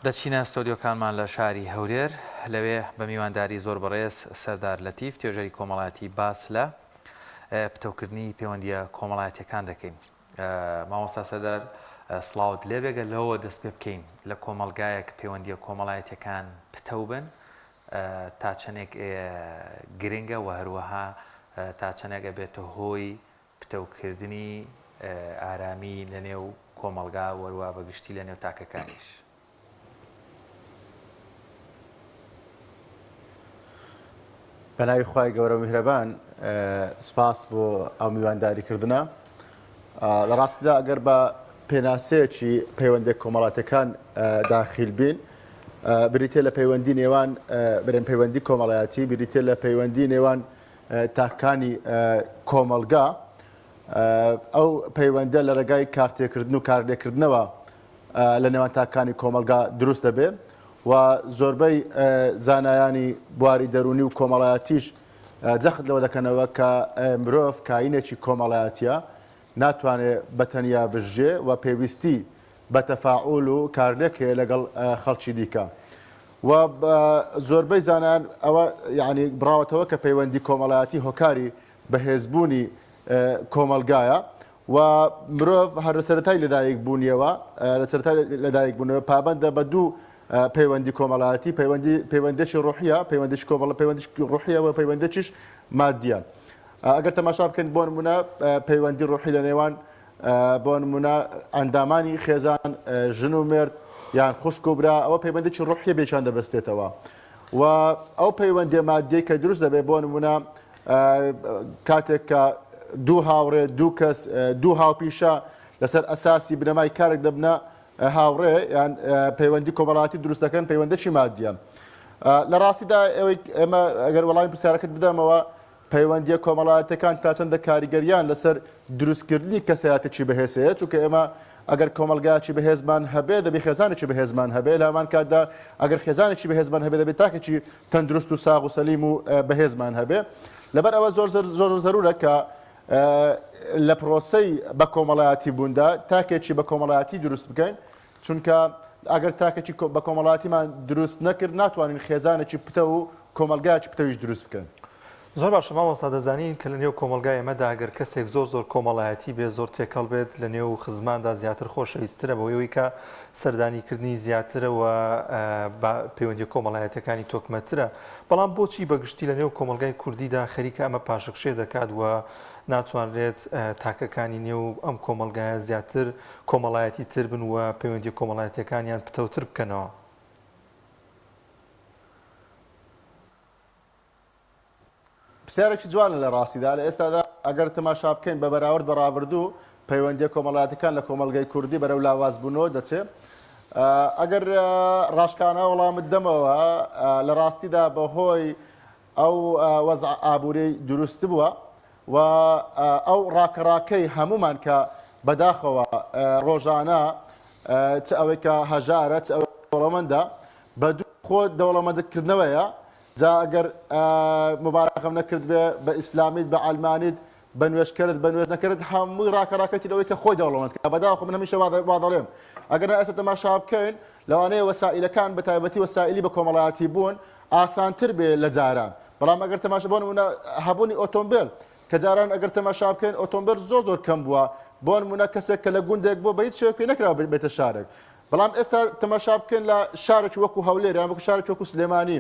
دەچینە ستۆدیۆکانمان لە شاری هەورێر لەوێ بە میوانداری زۆر بەڕێز سەردار لەتیف توێژەری کۆمەڵایەتی باس لە پتەوکردنی پەیوەندیە کۆمەڵایەتیەکان دەکەین. مامۆستا سەردار سڵاوت لێبێگە لەوە دەست پێ بکەین لە کۆمەلگایەک پەیوەندیە کۆمەڵایەتیەکان پتەو بن تا چەندێک گرنگە و هەروەها تا چەندێک بێتە هۆی پتەوکردنی ئارامی لە نێو کۆمەلگا وەروە بەگشتی لە نێو تاکەکانیش. بەناوی خوای گەورە میهرەبان سپاس بۆ ئەو میوانداریکردنە. لە ڕاستیدا ئەگەر بە پێناسەیەکی پەیوەندی کۆمەڵاتەکان داخیل بین بریتێ لە پەیوەندی نێوان برێن پەیوەندی کۆمەڵایەتی بریتێ لە پەیوەندی نێوان تاکانی کۆمەلگا ئەو پەیوەندە لە ڕێگای کارتێکردن و کارلێکردنەوە لە نێوان تاکانی کۆمەلگا دروست دەبێت و زۆربەی زانایانی بواری دەرونی و کۆمەڵایەتیش جەخت لەوە دەکەنەوە کە مرۆڤ کاینێکی کۆمەڵایەتیە ناتوانێت بەتەنیا بژێ و پێویستی بە تەفاعول و کارلێکێ لەگەڵ خەڵکی دیکە. و زۆربەی زانایان ئەوە یعنی بڕاوەتەوە کە پەیوەندی کۆمەڵایەتی هۆکاری بەهێزبوونی کۆمەلگایە و مرۆڤ هەر لە سەرەتای لەدایک بوونیەوە لە سەرەتای لەدایک بوونەوە پابەندە بە دوو پەیوەندی کۆمەڵایەتی پەیوەندێکی ڕوحیە پەیوەندیش کۆمەڵە پەیوەندیش ڕوحیە و پەیوەندێکیش مادیە. ئەگەر تەماشا بکەن بۆ نمونە پەیوەندی ڕوحی لە نێوان بۆ نمونە ئەندامانی خێزان ژن و مرد یان خوشک و برا ئەوە پەیوەندێکی ڕوحیە بێچان دەبەستێتەوە و ئەو پەیوەندی مادیەی کە دروست دەبێت بۆ نمونە کاتێک کە دوو هاوڕێ دوو کەس دوو هاوپیشە لەسەر ئەساسی بنەمای کارێک دەبنە هاوڕێ یان پەیوەندی کۆمەڵایەتی دروست دەکەن پەیوەندێکی مادیە. لە ڕاستیدا ئێمە ئەگەر وەڵامی پرسیارەکەت بدەمەوە پەیوەندیە کۆمەڵایەتەکان تا چەندە کاریگەریان لەسەر دروستکردنی کەسایەتێکی بەهێزەیە چونکە ئێمە ئەگەر کۆمەلگایەکی بەهێزمان هەبێ دەبێ خێزانێکی بەهێزمان هەبێ لە هەمان کاتدا ئەگەر خێزانێکی بەهێزمان هەبێ دەبێت تاکێکی تەندروست و ساغ و سەلیم و بەهێزمان هەبێ. لەبەر ئەوە زۆر زەرورە کە لە پرۆسەی بە کۆمەڵایەتی بووندا تاکێکی بە کۆمەڵایەتی دروست بکەین چونکە ئەگەر تاکێکی بە کۆمەڵایەتیمان دروست نەکرد ناتوانین خێزانێکی پتە و کۆمەلگایەکی پتەویش دروست بکەن. زۆر باشە مامۆستا دەزانین کە لە نێو کۆمەلگای ئێمەدا ئەگەر کەسێک زۆر کۆمەڵایەتی بێ زۆر تێکەڵ بێت لە نێو خزماندا زیاتر خۆشەویسترە بەوەی کە سەردانیکردنی زیاترە و پەیوەندی کۆمەڵایەتەکانی تۆکمەترە. بەڵام بۆچی بەگشتی لە نێو کۆمەلگای کوردیدا خەریکە ئەمە پاشەکشێ دەکات و ناتوانرێت تاکەکانی نێو ئەم کۆمەلگایە زیاتر کۆمەڵایەتی تر بن و پەیوەندی کۆمەڵایەتەکانیان پتەوتر بکەنەوە؟ پرسیارێکی جوانە لە ڕاستیدا لە ئێستادا ئەگەر تەماشا بکەین بە بەراورد بە ڕابردوو پەیوەندی کۆمەڵایەتەکان لە کۆمەلگای کوردی بەرەو لاوازبوونەوە دەچێت. ئەگەر ڕاشکانە وەڵامت دەمەوە لە ڕاستیدا بەهۆی ئەو وەزع ئابوورەی دروست بووە و ئەو ڕاکەڕاکەی هەمومان کە بەداخەوە ڕۆژانە چ ئەوەی کە هەژارە چ ئەوەی دەوڵەمەندە بە دوو خۆ دەوڵەمەندکردنەوەیە جا ئەگەر مبارەکەم نەکرد بێ بە ئیسلامیت بە ئالمانیت بە نوێشکرد بە نوێژ نەکرد هەمووی ڕاکەڕاکەتی لەوەی کە خۆی دەوڵەمەند کە بەداخۆ من هەمیشە وا دەڵێم ئەگەر ئێستا تەماشا بکەین لەوانەیە وەسائلەکان بە تایبەتی وەسائلی بە کۆمەڵایەتی بوون ئاسانتر بێ لە جاران. بەڵام ئەگەر تەماشا بۆ نمونە هەبوونی ئۆتۆمبیل کە جاران ئەگەر تەماشا بکەین ئۆتۆمبیل زۆر کەم بووە بۆ نمونە کەسێک کە لە گوندێک بۆ بە هیچ شێوەیەک پێ نەکراوە بێتە شارێک. بەڵام ئێستا تەماشا بکەین لە شارێکی وەکو هەولێر یان وەکو شارێکی وەکو سلێمانی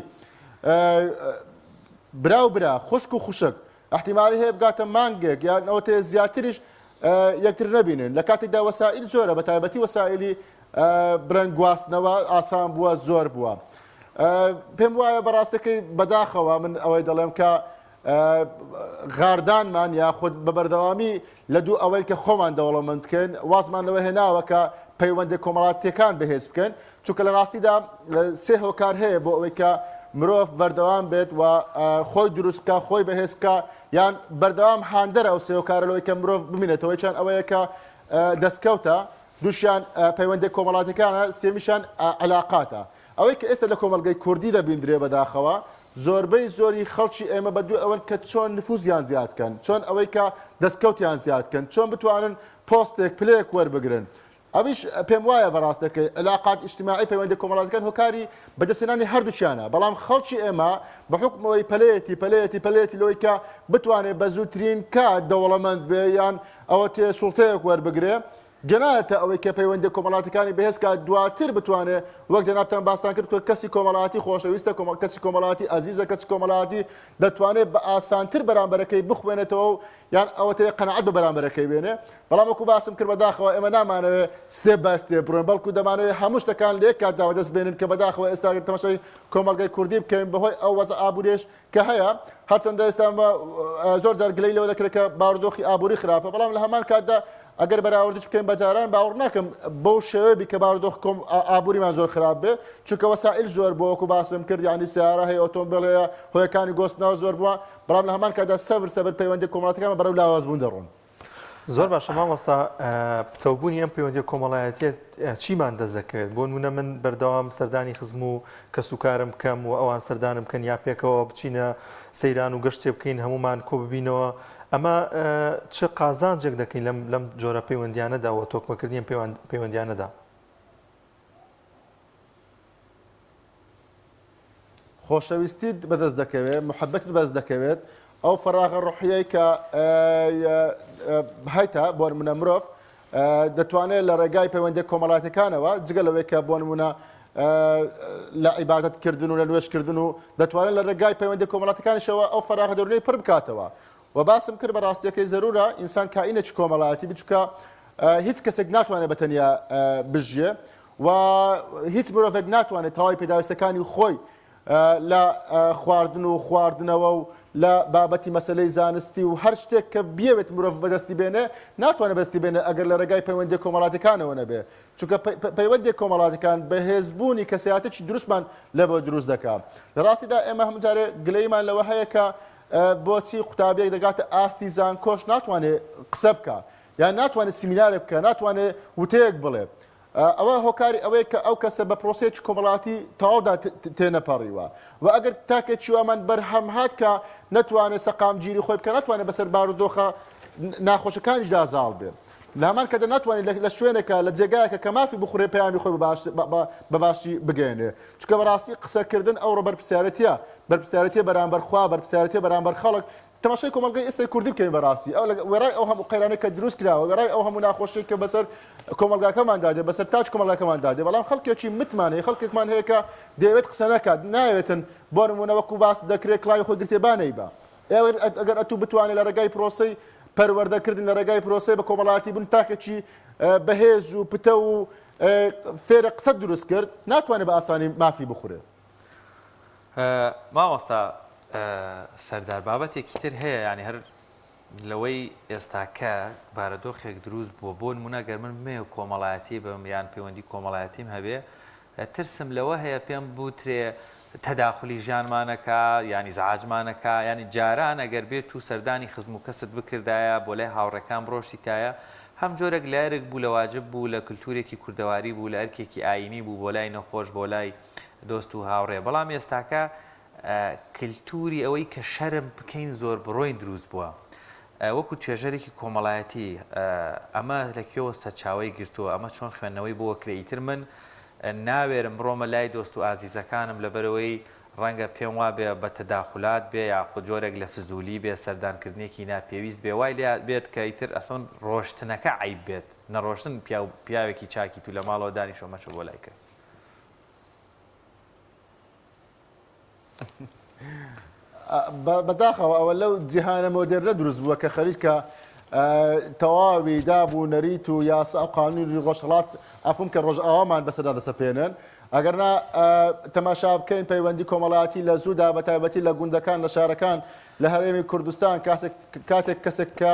برا خوشک و خوشک احتیمالی هەیە بگاتە مانگێک یان ئەوەتە زیاتریش یەکتر نەبینن لە کاتێکدا وەسائل زۆرە بە تایبەتی وەسائلی برەنگ گواستنەوە ئاسان بووە زۆر بووە. پێم وایە بەڕاستەکەی بەداخەوە من ئەوەی دەڵێم کە غاردانمان یاخود بە بەردەوامی لە دوو ئەوەی کە خۆمان دەوڵەمەند بکەین وازمان لەوە هێناوە کە پەیوەندی کۆمەڵایەتیەکان بەهێز بکەن چونکە لە ڕاستیدا سێ هۆکار هەیە بۆ ئەوەی کە مرۆڤ بەردەوام بێت و خۆی دروست بکە خۆی بەهێز بکە یان بەردەوام هاندەرە ئەو سێ هۆکارە لەوەی کە مرۆڤ ببینێتەوە چەند ئەوەیە کە دەستکەوتە دووشیان پەیوەندی کۆمەڵایەتیەکانە سێمیشان عەلاقاتە. ئەوەی کە ئێستا لە کۆمەلگای کوردی دەبیندرێ بەداخەوە زۆربەی زۆری خەڵکی ئێمە بە دوو ئەوەن کە چۆن نفوزیان زیادکەن چۆن ئەوەی کە دەستکەوتیان زیادکەن چۆن بتوانن پۆستێک پلەیەک وەربگرن ئەویش پێم وایە بەڕاستەکەی علاقات اجتماعی پەیوەندی کۆمەڵاتەکان هۆکاری بەدەستێنانی هەردووچیانە بەڵام خەڵکی ئێمە بە حکمەوەی پەلەیەتی لەوەی کە بتوانێت بە زووترین کات دەوڵەمەند بێ یان ئەوە تێ سوڵتەیەک وەربگرێ جنایەتە ئەوەی کە پەیوەندی کۆمەڵاتەکانی بەهێزکە دواتر بتوانێت وەک جەنابتان باستان کرد کەسی کۆمەڵاتی خۆشەویستە کەسی کۆمەڵاتی ئەزیزە کەسی کۆمەڵاتی دەتوانێت بە ئاسانتر بەرامبەرەکەی بخوێنێتەوە یان ئەوە تێ قەنەعەت بە بەرامبەرەکەی بێنێ بەڵام وەکو باسم کرد بەداخەوە ئێمە نامانەوێت ستێپ بای ستێپ بڕۆین بەڵکو دەمانەوێت هەموو شتەکان لە یەک کاتداوە دەست بێنن کە بەداخەوە ئێستا تەماشای کۆمەڵگەی کوردی بکەین بەهۆی ئەو وەزە ئابوورێش کە هەیە هەرچەندە ئێستا زۆر جار گلەی لەوە دەکرێت کە باودۆخی ئابووری خراپە بەڵام لە هەمان کاتدا ئەگەر بەراوردش بکەین بەجاران باوەڕ ناکەم بەو شێوەیە کە باودۆخ ئابووریمان زۆر خراپ بێ چونکە وەسائل زۆر بۆ وەکو باسم کرد یانی سیارە هەیە ئۆتۆمبیل هەیە هۆیەکانی گۆستنەوە زۆر بووە بەڵام لە هەمان کاتدا سەبر پەیوەندی کۆمەڵاتەکان بەرەو لاوازبوون دەڕۆن. زۆر باشە مامۆستا پتەوبوونی ئەم پەیوەندی کۆمەڵایەتیە چیمان دەزەکەوێت بۆ نمونە من بەردەوام سەردانی خزم و کەسوکارم بکەم و ئەوان سەردانم بکەن یا پێکەوە بچینە سەیران و گەشتێ بکەین هەمومان کۆ ببینەوە ئەمە چه قازانجێک دەکەین لەم جۆرە پەیوەندیانەدا و تۆکمەکردنی پەیوەندیانەدا خۆشەویستیت بەدەست دەکەوێت محەبەتت بەدەست دەکەوێت ئەو فەراغە ڕوحیەی کە هەیتە بۆ نمونە مرۆڤ دەتوانێت لە ڕێگای پەیوەندی کۆمەڵاتەکانەوە جگە لەوەی کە بۆ نمونە لە عیبادەتکردن و لە نوێژکردن و دەتوانێت لە ڕێگای پەیوەندی کۆمەڵاتەکانیشەوە ئەو فەراغە دەورونەی پڕ بکاتەوە و باسم کرد بەڕاستیەکەی زەرورە ئینسان کائینێکی کۆمەڵایەتی بچکە هیچ کەسێک ناتوانێت بەتەنیا بژێ و هیچ مرۆڤێک ناتوانێت تەواوی پێداویستەکانی خۆی لە خواردن و خواردنەوە و لە بابەتی مەسلەی زانستی و هەر شتێک کە بیاوێت مرۆڤ بەدەستی بێنێ ناتوانێت بەدەستی بێنێ ئەگەر لە ڕێگای پەیوەندی کۆمەڵاتەکانەوە نەبێ چونکە پەیوەندی کۆمەڵاتەکان بەهێزبوونی کەسایەتێکی دروستمان لە بۆ دروست دەکات لە ڕاستیدا ئێمە هەموو جارێ گلەیمان لەوە هەیە کە بۆچی قوتابیەک دەگاتە ئاستی زانکۆش ناتوانێت قسە بکە یان ناتوانێت سیمینارێک بکە ناتوانێت وتەیەک بڵێ ئەوە هۆکاری ئەوەیە کە ئەو کەسە بە پرۆسەیەکی کۆمەڵاتی تەواودا تێنەپەڕیوە و ئەگەر تاکێکی وامان بەرهەم هات کە نەتوانێت سەقامگیری خۆی بکە ناتوانێت بەسەر بارودۆخە ناخۆشەکانیشدا زاڵ بێت لە هەمان کەدا ناتوانێت لە شوێنێکە لە جێگایەکە کە مافی بخورێ پەیامی خۆی بەباشی بگەێنێ چونکە بەڕاستی قسەکردن ئەو بەرپرسیارەتیە بەرامبەر خوا بەرپرسیارەتیە بەرامبەر خەڵک تەماشای کۆمەلگای ئێستا کوردی بکەین بەڕاستی ئەو وێڕای ئەو هەموو قەیرانەی کە دروست کراوە وێڕای ئەو هەموو ناخۆشی کە بەسەر کۆمەلگاکەماندا دێ بەسەر تاج کۆمەلگاکەماندا دێ بەڵام خەڵکێکی متمانەیە خەڵکێکمان هەیە کە دەیەوێت قسە نەکات ناوێتن بۆ نمونە وەکو باس دەکرێت کڵاوی خۆی گرتێبانەی بە ئەگەر ئەتوو بتوانێت لە ڕێگای پرۆسەی پەروەردەکردن لە ڕێگای پرۆسەی بە کۆمەڵاتی بن تاکێکی بەهێز و پتە و فێرە قسە دروست کرد ناتوانێت بە ئاسانی مافی بخورێت. مامۆستا سەردار بابەتێکی تر هەیە ینی هەر لەوەی ئێستاکە بارەدۆخێک دروست بووە بۆ نمونە گەر من بمێ کۆمەڵایەتی بم یان پەیوەندی کۆمەڵایەتیم هەبێ ترسم لەوە هەیە پێم بوترێ تەداخلی ژیانمانەکە ینی زعاجمانەکە ینی جاران ئەگەر بێت و سەردانی خزم و کەست بکردایە بۆ لای هاوڕەکان بڕۆشتیتایە هەم جۆرەك لایرێک بوو لە واجب بوو لە کولتورێکی کوردەواری بوو لە ئەرکێکی ئاینی بوو بۆ لای نەخۆش بۆ لای دۆست و هاوڕێ بەڵام ئێستاکە کللتوری ئەوەی کە شەرم بکەین زۆر بڕۆین دروست بووە وەکو توێژەرێکی کۆمەڵایەتی ئەمە لەکوێوە سەرچاوی گرتووە ئەمە چۆن خوێندنەوەی بۆ وەکرێتر من ناوێرم بڕۆمە لای دۆست و ئازیزەکانم لەبەرەوەی ڕەنگە پێم وا بێ بە تەداخلات بێ یا جۆرێک لە فزولی بێ سەردانکردنێکی ناپێویست بێ وای لێ بێت کە ئیتر ئەسڵ ڕۆشتنەکە عیب بێت نەڕۆشتن پیاوێکی چاکی تو لە ماڵەوە دانیشۆ مەچۆ بۆ لای کەس. بەداخەوە ئەوە لەو جیهانە مۆدێرنە دروست بووە کە خەریکە تەواوی دابوو نەریت و یاسا و قانونی ڕۆژهەڵات ئەفم کە ڕۆژ ئاوامان بەسەردا دەسەپێنن ئەگەرنا تەماشا بکەین پەیوەندی کۆمەڵایەتی لە زوودا بە تایبەتی لە گوندەکان لە شارەکان لە هەرێمی کوردستان کاتێک کەسێک کە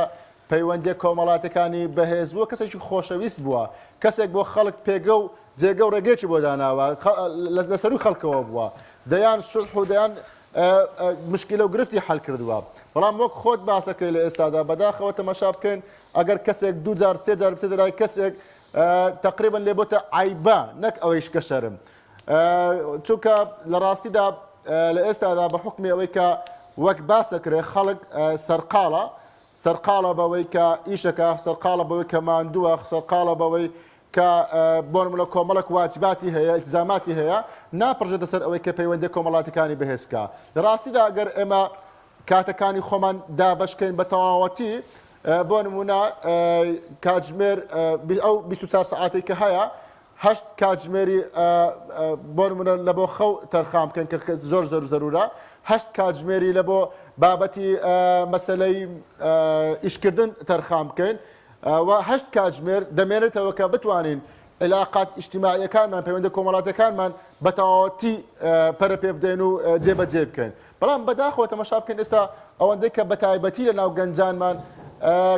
پەیوەندی کۆمەڵاتەکانی بەهێز بووە کەسێکی خۆشەویست بووە کەسێک بۆ خەڵک پێگە و جێگە و ڕێگەیەکی بۆ داناوە لەسەروی خەڵکەوە بووە دەیان سولح و دەیان مشکلە و گرفتی حل کردووە بەڵام وەک خۆت باسەکەی لە ئێستادا بەداخەوە تەماشا بکەین ئەگەر کەسێک دو جار سێ جار بچێتە لای کەسێک تقریبا لێ بۆتە عیبە نەک ئەوەیش کە شەرم چونکە لە ڕاستیدا لە ئێستادا بە حکمی ئەوەی کە وەک باسەکرێ خەڵک سەرقاڵە بەوەی کە ئیشەکە سەرقاڵە بەوەی کە ماندووە سەرقاڵە بەوەی کە بۆ نمونە کۆمەڵک واجباتی هەیە ئیلتزاماتی هەیە ناپڕژێتە سەر ئەوەی کە پەیوەندی کۆمەڵاتەکانی بەهێزکە لە ڕاستیدا ئەگەر ئێمە کاتەکانی خۆمان دابەشکەین بە تەواوەتی بۆ نمونە کاتژمێر ئەو 24 ساعاتی کە هەیە هەشت کاتژمێری بۆ نمونە لە بۆ خەو تەرخام بکەن کە زۆر زەرورە هەشت کاتژمێری لە بۆ بابەتی مەسەلەی ئیشکردن تەرخام بکەین و هەشت کاتژمێر دەمێنێتەوە کە بتوانین علاقات ئیجتیماعیەکانمان پەیوەندی کۆمەڵاتەکانمان بە تەواوەتی پەرە پێ بدەین و جێبەجێ بکەین بەڵام بەداخەوە تەماشا بکەین ئێستا ئەوەندەی کە بەتایبەتی لە ناو گەنجانمان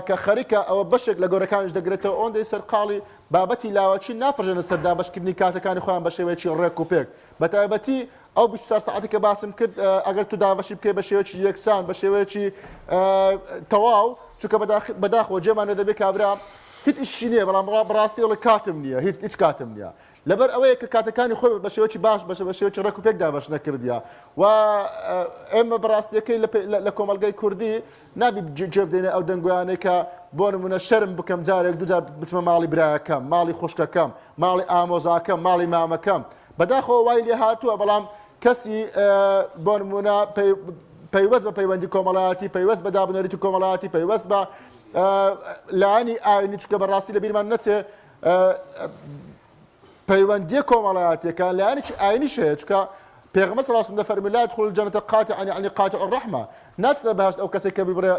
کە خەریکە ئەوە بەشێک لە گەورەکانش دەگرێتەوە ئەوەندەی سەرقاڵی بابەتی لاوەچی ناپڕژێنە سەر دابەشکردنی کاتەکانی خۆیان بە شێوەیەکی ڕێک و پێک بەتایبەتی ئەو 24 ساعتی کە باسم کرد ئەگەر تو دابەشی بکەی بە شێوەیەکی یەکسان بە شێوەیەکی تەواو چونکە بەداخەوە جێمانە دەبێت کابرا هیچ ئیشی نییە بەڵام بەڕاستی وڵی کاتم نییە هیچ کاتم نییە لەبەر ئەوەیە کە کاتەکانی خۆی بە شێوەیەکی باش بە شێوەیەکی ڕێک و پێک دابەش نەکردیە و ئێمە بەڕاستیەکەی لە کۆمەلگای کوردی نابی جێ بدەینە ئەو دەنگویانەی کە بۆ نمونە شەرم بکەم جارێک دوجار بچمە ماڵی برایەکەم ماڵی خوشکەکەم ماڵی ئامۆزاکەم ماڵی مامەکەم بەداخەوە وای لێ هاتووە بەڵام کەسی بۆ نمونە پەیوەست بە پەیوەندی کۆمەڵایەتی پەیوەست بە دابنەریتی کۆمەڵایەتی پەیوەست بە لایانی ئاینی چکە بەڕاستی لە بیرمان نەچێ پەیوەندی کۆمەڵایەتیەکان لایەنێکی ئاینیش هەیە چکە پێغەمبەر صلی الله علیه و سلم دەفەرمی لا يدخل الجنة قاطع يعني قاطع الرحمة ناچنە بەهەشت ئەو کەسێک کە بیبڕێ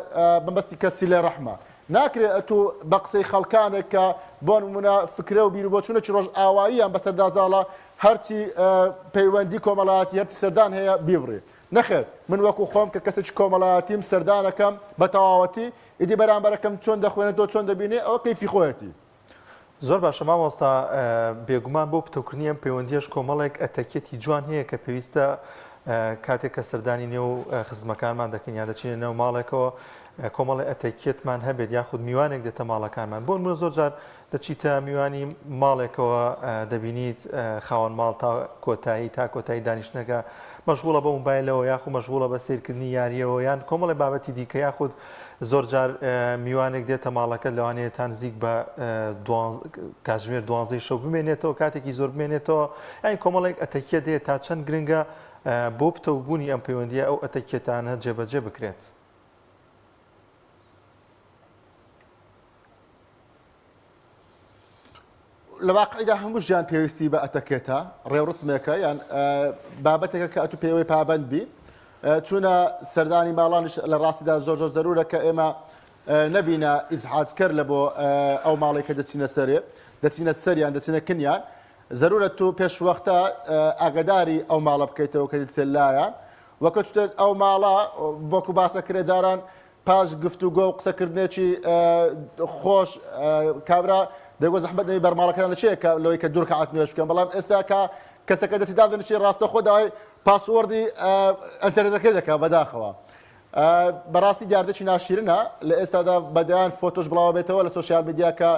بەمەستی کەسی لێ ڕەحمە ناکرێت تو بە قسەی خەڵکانێک کە بۆ نمونە فکرە و بیر و بۆچوونێکی ڕۆژ ئاواییان بەسەردازاڵە هەرچی پەیوەندی کۆمەڵایەتی هەرچی سەردان هەیە بیبڕێ نەخێر من وەکو خۆم کە کەسێکی کۆمەڵایەتیم سەردانەکەم بە تەواوەتی ئیدی بەرامبەرەکەم چۆن دەخوێنێتەوە چۆن دەبینێ ئەوە کەیفی خۆیەتی زۆر باشە مامۆستا بێگومان بۆ پتەوکردنی ئەم پەیوەندیەش کۆمەڵێک ئەتەکێتی جوان هەیە کە پێویستە کاتێک کە سەردانی نێو خزمەکانمان دەکەین یا دەچینە نێو ماڵێکەوە کۆمەڵی ئەتەکێتمان هەبێت یاخود میوانێک دێتە ماڵەکانمان بۆ نمونە زۆر جار دەچیتە میوانی ماڵێکەوە دەبینیت خاوەن ماڵ تا کۆتایی دانیشتنەکە مەشغوڵە بە مۆبایلەوە یاخود مەشغوڵە بە سیرکردنی یاریەوە یان کۆمەڵی بابەتی دیکە یاخود زۆر جار میوانێک دێتە ماڵەکە لەوانەیە تا نزیک بە کاتژمێر 12 شەو بمێنێتەوە کاتێکی زۆر بمێنێتەوە یان کۆمەڵێک ئەتەکێ دێت تا چەند گرنگە بۆ پتەوبوونی ئەم پەیوەندیە ئەو ئەتەکێتانە جێبەجێ بکرێت. لە واقعیدا هەموو ژیان پێویستی بە ئەتەکێتە ڕێوڕسمێکە یان بابەتێکە کە ئەتو پێوەی پابەند بی چونە سەردانی ماڵانش لە ڕاستیدا زۆر ضرورە کە ئێمە نەبینە ئیزحاجکەر لە بۆ ئەو ماڵێک کە دەچینە سەریان دەچینە کنیان ضرورە تو پێش وەختە ئاگداری ئەو ماڵە بکەیتەوە کە دێتە لایەن وەکە چتر ئەو ماڵە بۆکو باسە کرێ جاران پاش گفتوگۆ و قسەکردنێکی خۆش کابرا دەگوە زەحمەت نەبی بەرماڵەکان لە چێە لەوەی کە دوور کەعات نوێش بکەن بەڵام ئێستا کە کەسەکە دەچی دادەنیشی ڕاستە خۆ داوای پاسوەردی ئەنتەرنێتەکەی دەکات بەداخەوە بەڕاستی دیاردەکی ناشیرنە لە ئێستادا بەدەیان فۆتۆش بڵاو بێتەوە لە سۆشیال میدیا کە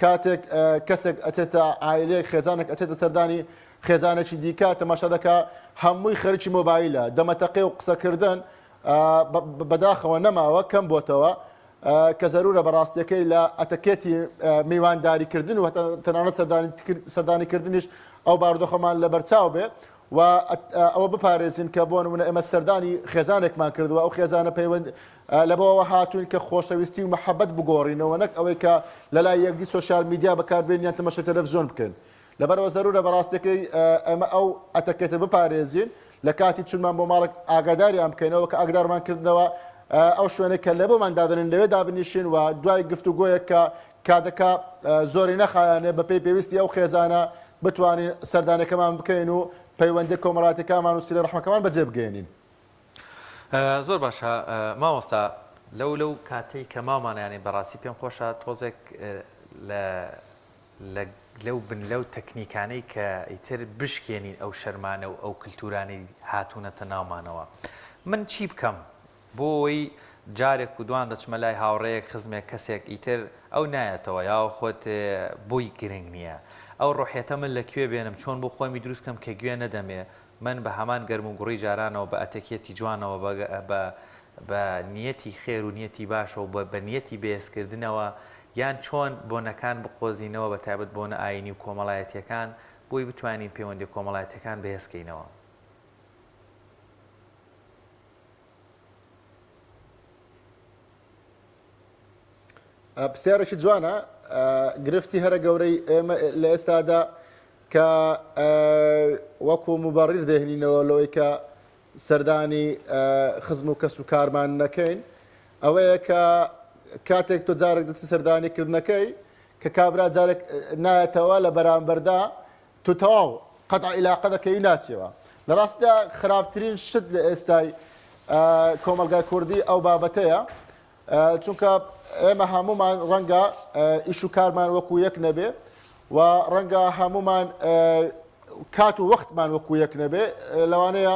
کاتێک کەسێک ئەچێتە عایلەیەک خێزانێک ئەچێتە سەردانی خێزانێکی دیکە تەماشا دەکا هەمووی خەریکی مۆبایلە دەمەتەقێ و قسەکردن بەداخەوە نەماوە کەم بۆتەوە کە ضرورە بەڕاستیەکەی لە ئەتەکێتی میوانداریکردن و تەنانەت سەردانیکردنیش ئەو بارودۆخەمان لە بەرچاو بێ و ئەوە بپارێزین کە بۆ نمونە ئێمە سەردانی خێزانێکمان کردووە ئەو خێزانە پەیوەند لەبەوەوە هاتوون کە خۆشەویستی و محەبەت بگۆڕینەوە نەک ئەوەی کە لەلای یەکدی سۆشیال میدیا بەکاربێنیان تەماشای تەلەڤیزیۆن بکەن لەبەرەوە ضرورە بەڕاستیەکەی ئەمە ئەو ئەتەکێتە بپارێزین لە کاتی چونمان بۆ ماڵێک ئاگاداریان بکەینەوە کە ئاگدارمان کردنەوە ئەو شوێنێک کە لە بۆمان دادنن لەوێ دابنیشین و دوای گفتوگۆیەک کە کادەکە زۆری نەخایانێ بەپێی پێویستی ئەو خێزانە بتوانین سەردانەکەمان بکەین و پەیوەندی کۆمەڵاتەکانمان و سیلە ڕەحمەکەمان بەجێ بگەێنین. زۆر باشە مامۆستا لەو کاتەی کە مامانیانی بەڕاستی پێم خۆشە تۆزێک لەو بن لەو تەکنیکانەی کە ئیتر بشکێنین ئەو شەرمانە و ئەو کللتورانی هاتوونەتە ناومانەوە من چی بکەم بۆی جارێک و دوان دەچمە لای هاوڕەیەک خزمێک کەسێک ئیتر ئەو نایەتەوە یا خۆت بۆی گرنگ نییە ئەو ڕۆحێتە من لەکوێ بێنم چۆن بۆ خۆمی دروستکەم کە گوێ نەدەمێ من بە هەمان گەرم و گوڕی جارانەوە بە ئەتەکێتی جوانەوە بە نیەتی خێر و نیەتی باشە و بە نیەتی بێزکردنەوە یان چۆن بۆنەکان بقۆزینەوە بە تایبەت بۆنە ئاینی و کۆمەڵایەتیەکان بۆی بتوانین پەیوەندی کۆمەڵایەتیەکان بەهێزکەینەوە. پرسیارێکی جوانە گرفتی هەرە گەورەی ئێمە لە ئێستادا کە وەکو مبەڕیر دەهێنینەوە لەوەی کە سەردانی خزم و کەس و کارمان نەکەین ئەوەیە کە کاتێک تۆ جارێک دەچی سەردانیکردنەکەی کە کابرا جارێک نایەتەوە لە بەرامبەردا تو تەواو قەتع عیلاقە دەکەی ناچێەوە. لە ڕاستدا خراپترین شت لە ئێستای کۆمەلگای کوردی ئەو بابەتەیە چونکە ئێمە هەمومان ڕەنگە ئیش و کارمان وەکو یەک نەبێ و ڕەنگە هەمومان کات و وەختمان وەکو یەک نەبێ لەوانەیە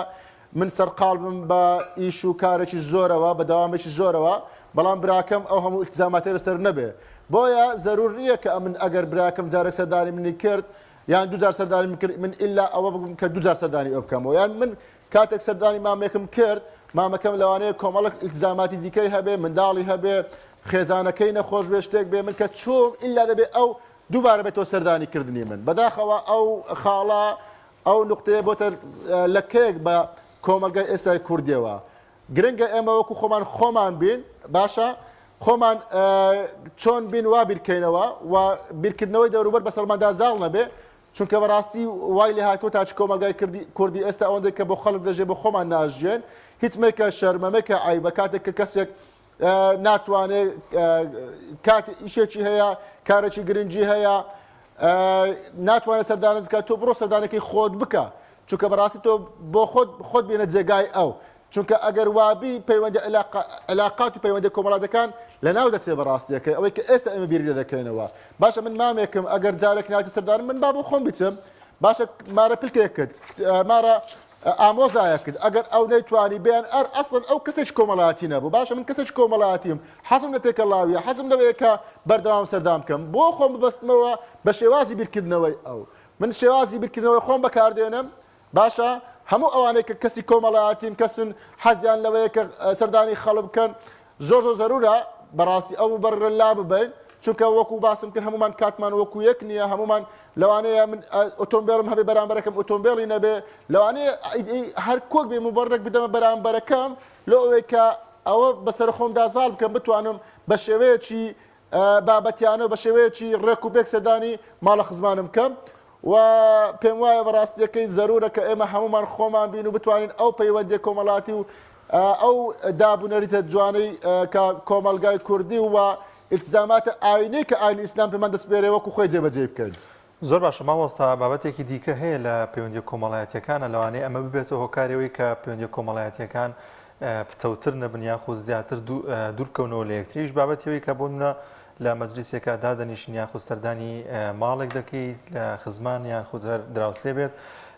من سەرقاڵبم بە ئیش و کارێکی زۆرەوە بە داوامێکی زۆرەوە بەڵام براکەم ئەو هەموو ئیلتزاماتی لەسەر نەبێ بۆیە زەرور نییە کە من ئەگەر براکەم جارێک سەردانی منی کرد یان دوجار سەردانی من کرد من ئللا ئەوە بگوم کە دوجار سەردانی ئەو بکەمەوە یان من کاتێک سەردانی مامێکم کرد مامەکەم لەوانەیە کۆمەڵک ئیلتزاماتی دیکەی هەبێ منداڵی هەبێ خێزانەکەی نەخۆش بێ شتێک بێ من کە چۆم ئللا دەبێ ئەو دووبارە بێتەوە سەردانی کردنی من بەداخەوە ئەو خاڵە ئەو نقطەیە بۆتە لەکەیەک بە کۆمەلگای ئێستای کوردیەوە گرنگە ئێمە وەکو خۆمان بین باشە خۆمان چۆن بین وا بیرکەینەوە و بیرکردنەوەی دەوروبەر بە سەڵماندا زاڵ نەبێ چونکە بەڕاستی وای لێ هاتووە تا چ کۆمەلگای کوردی ئێستا ئەوەندەی کە بۆ خەڵک دەژێ بۆ خۆمان ناژێن هیچ مێکە شەرمەمەکە ئای بە کاتێک کە کەسێک ناتوانێت کاتی ئیشێکی هەیە کارێکی گرنگی هەیە ناتوانێت سەردانت بکات تۆ بڕۆ سەردانەکەی خۆت بکە چونکە بەڕاستی تۆ بۆ خۆت بێنە جێگای ئەو چونکە ئەگەر وابی پەیوەندی علاقات و پەیوەندی کۆمەڵاتەکان لەناو دەچێت بەڕاستیەکەی ئەوەی کە ئێستا ئێمە بیری دەکەینەوە باشە من مامێکم ئەگەر جارێک ناتی سەردان من با بۆ خۆم بچم باشە مارە پلکێک کرد مارە ئامۆزایە کرد ئەگەر ئەو نەیتوانی بێن ئەسڵن ئەو کەسێک کۆمەڵاتی نەبوو باشە من کەسێک کۆمەڵاتیم حەزم لە تێکەڵاویە حەزم لەوەیە کە بەردەوام سەردام بکەم بۆ خۆم ببەستمەوە بە شێوازی بیرکردنەوەی ئەو من شێوازی بیرکردنەوەی خۆم بەکاردێنم باشە هەموو ئەوانەیە کە کەسی کۆمەڵایەتیم کەسن حەزیان لەوەیە کە سەردانی خەڵک بکەن زۆر زەرورە بەڕاستی ئەو بەڕە لا ببین چونکە وەکو باسم کرد هەمومان کاتمان وەکو یەک نییە هەمومان لەوانەیە من ئۆتۆمبیلم هەبێ بەرامبەرەکەم ئۆتۆمبیلی نەبێ لەوانەیە هەر کۆک بێ مبەڕێک بدەمە بەرامبەرەکەم لەو ئەوەی کە ئەوە بەسەر خۆمدا زاڵ بکەم بتوانم بە شێوەیەکی بابەتیانە بە شێوەیەکی ڕێک و پێک سەردانی ماڵە خزمانم بکەم و پێم وایە بەڕاستیەکەی زەرورە کە ئێمە هەمومان خۆمان بین و بتوانین ئەو پەیوەندی کۆمەڵاتی و ئەو دابوونەریتە جوانەی کە کۆمەلگای کوردی و ئیلتزاماتە ئاینەی کە ئاینی ئیسلام پێمان دەسپێرێ وەکو خۆی جێبەجێ بکەین. زۆر باشە مامۆستا بابەتێکی دیکە هەیە لە پەیوەندی کۆمەڵایەتیەکانە لەوانەیە ئەمە ببێتەوە هۆکارەوەی کە پەیوەندی کۆمەڵایەتیەکان پتەوتر نەبن یاخود زیاتر دوورکەونەوە لە یەکتریش بابەتەوەی کە بۆ لە مەجلیسێکە دادەنیشتنی یاخود سەردانی ماڵێک دەکەیت لە خزمان یان خود دراوسێ بێت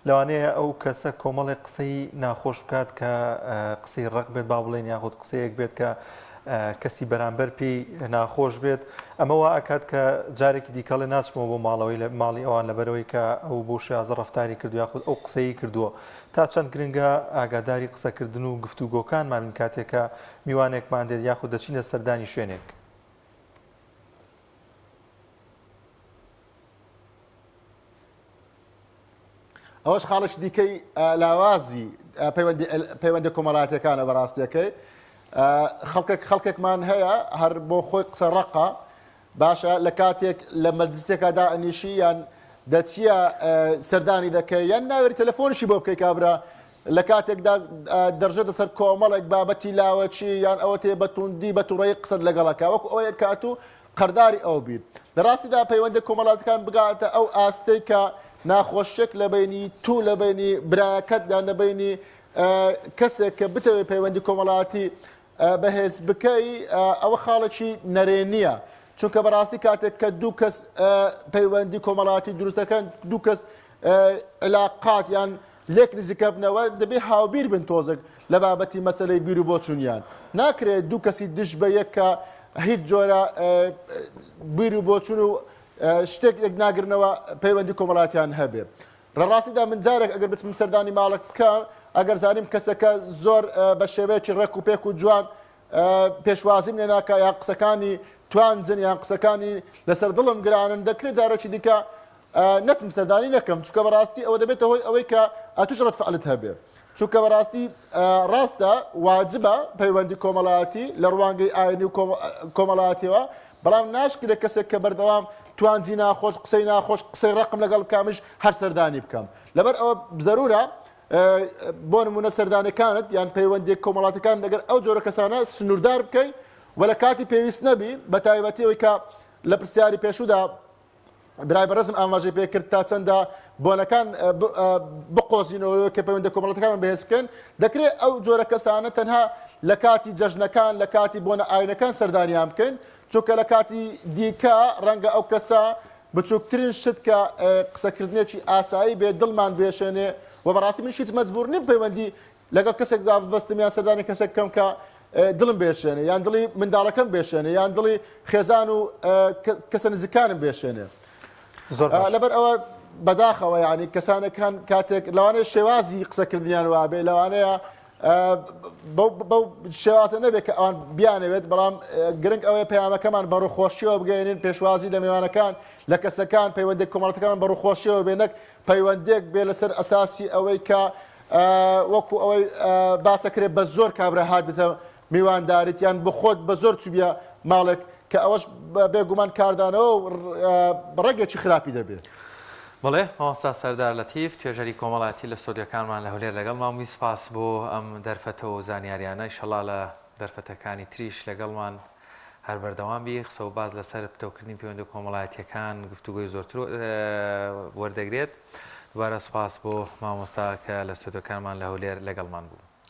لەوانەیە ئەو کەسە کۆمەڵی قسەی ناخۆش بکات کە قسەی ڕق بێت با بڵێن یاخود قسەیەک بێت کە کەسی بەرامبەر پێی ناخۆش بێت ئەمەوە ئاکات کە جارێکی دیکەڵێ ناچمەوە بۆ ماڵی ئەوان لەبەرەوەی کە ئەو بۆ شێازە ڕەفتاری کردو یاخود ئەو قسەی کردووە تا چەند گرنگە ئاگاداری قسەکردن و گفتوگۆکان مامین کاتێکە میوانێکمان دێت یاخود دەچینە سەردانی شوێنێک. ئەوەش خاڵش دیکەی لاوازی پەیوەندی کۆمەڵایەتیەکانە بەڕاستیەکەی خەڵکێکمان هەیە هەر بۆ خۆی قسە ڕقە باشە لە کاتێک لە مەجلیسێکا دائەنیشی یان دەچیە سەردانی دەکەی یان ناوێری تەلەفۆنیشی بۆ بکەی کابرا لە کاتێکدا دەڕژێتە سەر کۆمەڵێک بابەتی لاوەچی یان ئەوە تێ بەتوندی بە تووڕەیی قسەت لەگەڵەکە وەکو ئەوەیە کات و قەرداری ئەو بیت لە ڕاستیدا پەیوەندی کۆمەڵایەتەکان بگاتە ئەو ئاستەی کە ناخۆشیێک لە بینی تو لە بینی برایەکەت یان لە بینی کەسێک کە بتەوێت پەیوەندی کۆمەڵایەتی بەهێز بکەی ئەوە خاڵێکی نەرێنیە چونکە بەڕاستی کاتێک کە دوو کەس پەیوەندی کۆمەڵایەتی دروستەکەن دوو کەس علاقات یان لێک نزیکە بنەوە دەبێ هاوبیر بن تۆزێک لە بابەتی مەسەلەی بیر و بۆچوونیان ناکرێت دوو کەسی دش بە یەک کە هیچ جۆرە بیر و بۆچوون و شتێک یەک ناگرنەوە پەیوەندی کۆمەڵایەتیان هەبێ ڕاستیدا من جارێک ئەگەر بچم سەردانی ماڵک بکەم ئەگەر زانیم کەسەکە زۆر بە شێوەیەکی ڕێک و پێک و جوان پێشوازیم لێ ناکە یا قسەکانی توانجن یان قسەکانی لەسەر دڵم گرانن دەکرێت جارێکی دیکە نەچم سەردانی نەکەم چونکە بەڕاستی ئەوە دەبێتە هۆی ئەوەی کە ئەتوش ڕەتفعلت هەبێ چونکە بەڕاستی ڕاستە واجبە پەیوەندی کۆمەڵایەتی لە ڕوانگەی ئاینی و کۆمەڵایەتیەوە بەڵام ناشکرێت کەسێک کە بەردەوام توانجی ناخۆش قسەی ناخۆش قسەی ڕقم لەگەڵ کامش هەر سەردانی بکەم لەبەر ئەوە ضرورە بۆ نمونە سەردانەکانت یان پەیوەندی کۆمەڵاتەکان دەگەر ئەو جۆرە کەسانە سنووردار بکەیت و لە کاتی پێویست نەبی بە تایبەتیەوەی کە لە پرسیاری پێشودا برای بەڕێزم ئاماژەی پێکرد تا چەندە بۆنەکان بقۆزینەوە کە پەیوەندی کۆمەڵاتەکان بەهێز بکەن دەکرێت ئەو جۆرە کەسانە تەنها لە کاتی جەژنەکان لە کاتی بۆنە ئاینەکان سەردانیان بکەن چونکە لە کاتی دیکە ڕەنگە ئەو کەسە بچووکترین شت کە قسەکردنێکی ئاسایی بێ دڵمان بێشێنێ و بەڕاستی من هیچ مەجبور نیم پەیوەندی لەگەڵ کەسێک بەستم یان سەردانی کەسێک بکەم کە دڵم بێشێنێ یان دڵی منداڵەکەم بێشێنێ یان دڵی خێزان و کەسە نزیکانم بێشێنێ لەبەر ئەوە بەداخەوە ینی کەسانەکان کاتێک لەوانەیە شێوازی قسەکردنیان وابێ لەوانەیە بەو شێوازە نەبێت کە ئەوان بیانەوێت بەڵام گرنگ ئەوەیە پەیامەکەمان بە ڕووخۆشیەوە بگەێنین پێشوازی لە میوانەکان لە کەسەکان پەیوەندی کۆمەڵاتەکان بە ڕووخۆشیەوە بێنەک پەیوەندێک بێ لەسەر ئەساسی ئەوەی کە وەکو ئەوەی باسەکرێت بە زۆر کابرا هاتبێتە میوانداریت یان بخۆت بە زۆر چوبیە ماڵێک کە ئەوەش بێگومان کاردانەوە ڕێگێکی خراپی دەبێت. بڵێ مامۆستا سەردار لەتیف توێژەری کۆمەڵاتی لە ستۆدیۆکانمان لە هەولێر لەگەڵ مامی سپاس بۆ ئەم دەرفەتەوە و زانیاریانە ئینشەڵا لە دەرفەتەکانی تریش لەگەڵمان هەر بەردەوام بی قسە و باز لەسەر پتەوکردنی پەیوەندی کۆمەڵایەتیەکان گفتوگۆی زۆرتر وەردەگرێت دوبارە سپاس بۆ مامۆستا کە لە ستۆدیۆکانمان لە هەولێر لەگەڵمان بوو.